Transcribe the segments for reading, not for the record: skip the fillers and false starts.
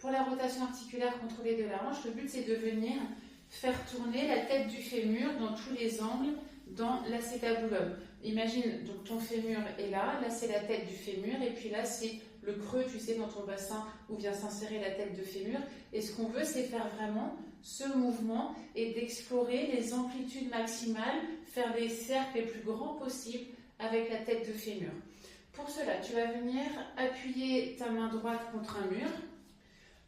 Pour la rotation articulaire contrôlée de la hanche, le but c'est de venir faire tourner la tête du fémur dans tous les angles dans l'acétabulum. Imagine, donc ton fémur est là c'est la tête du fémur, et puis là c'est le creux, tu sais, dans ton bassin où vient s'insérer la tête de fémur. Et ce qu'on veut, c'est faire vraiment ce mouvement et d'explorer les amplitudes maximales, faire les cercles les plus grands possibles avec la tête de fémur. Pour cela, tu vas venir appuyer ta main droite contre un mur,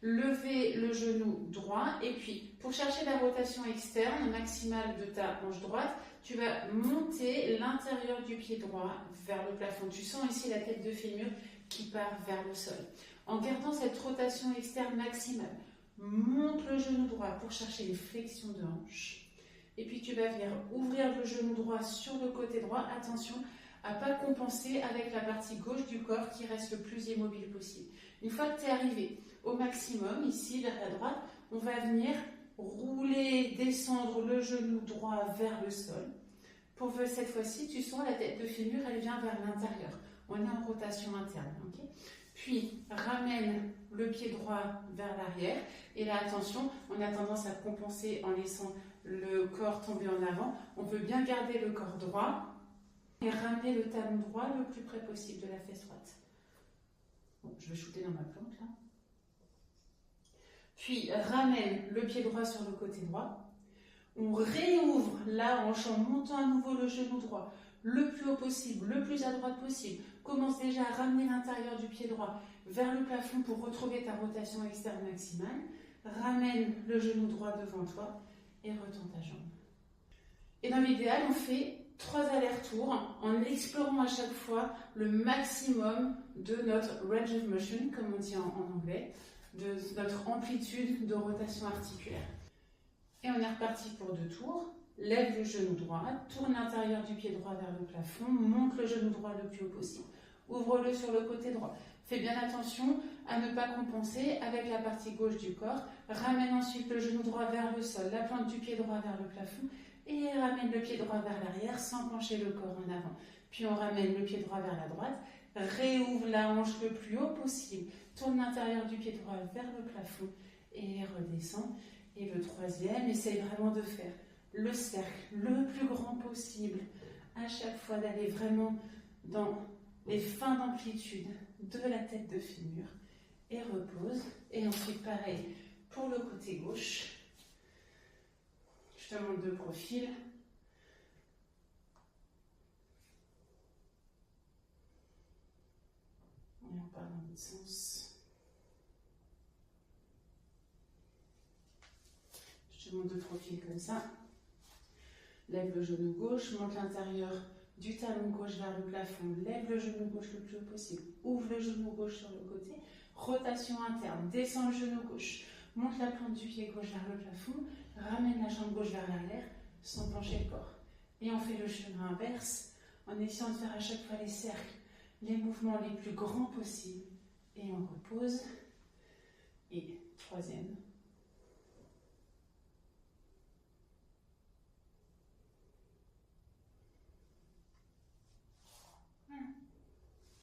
lever le genou droit, et puis pour chercher la rotation externe maximale de ta hanche droite, tu vas monter l'intérieur du pied droit vers le plafond. Tu sens ici la tête de fémur qui part vers le sol. En gardant cette rotation externe maximale, monte le genou droit pour chercher une flexion de hanche. Et puis tu vas venir ouvrir le genou droit sur le côté droit. Attention à ne pas compenser avec la partie gauche du corps qui reste le plus immobile possible. Une fois que tu es arrivé au maximum, ici vers la droite, on va venir rouler, descendre le genou droit vers le sol. Pour cette fois-ci, tu sens la tête de fémur, elle vient vers l'intérieur. On est en rotation interne. Okay. Puis, ramène le pied droit vers l'arrière. Et là, attention, on a tendance à compenser en laissant le corps tomber en avant. On veut bien garder le corps droit et ramener le talon droit le plus près possible de la fesse droite. Bon, je vais shooter dans ma plante là. Puis, ramène le pied droit sur le côté droit. On réouvre la hanche en montant à nouveau le genou droit le plus haut possible, le plus à droite possible. Commence déjà à ramener l'intérieur du pied droit vers le plafond pour retrouver ta rotation externe maximale. Ramène le genou droit devant toi et retends ta jambe. Et dans l'idéal, on fait 3 allers-retours en explorant à chaque fois le maximum de notre range of motion, comme on dit en anglais, de notre amplitude de rotation articulaire. Et on est reparti pour 2 tours. Lève le genou droit, tourne l'intérieur du pied droit vers le plafond, monte le genou droit le plus haut possible. Ouvre-le sur le côté droit. Fais bien attention à ne pas compenser avec la partie gauche du corps. Ramène ensuite le genou droit vers le sol, la pointe du pied droit vers le plafond et ramène le pied droit vers l'arrière sans pencher le corps en avant. Puis on ramène le pied droit vers la droite, réouvre la hanche le plus haut possible, tourne l'intérieur du pied droit vers le plafond et redescend. Et le troisième, essaye vraiment de faire le cercle le plus grand possible, à chaque fois d'aller vraiment dans les fins d'amplitude de la tête de fémur et repose. Et ensuite pareil pour le côté gauche. Je te montre de profil. Et on part dans l'autre sens. Je te montre de profil comme ça. Lève le genou gauche, monte l'intérieur du talon gauche vers le plafond, lève le genou gauche le plus haut possible, ouvre le genou gauche sur le côté, rotation interne, descend le genou gauche, monte la plante du pied gauche vers le plafond, ramène la jambe gauche vers l'arrière sans pencher le corps. Et on fait le chemin inverse en essayant de faire à chaque fois les cercles, les mouvements les plus grands possibles. Et on repose. Et troisième.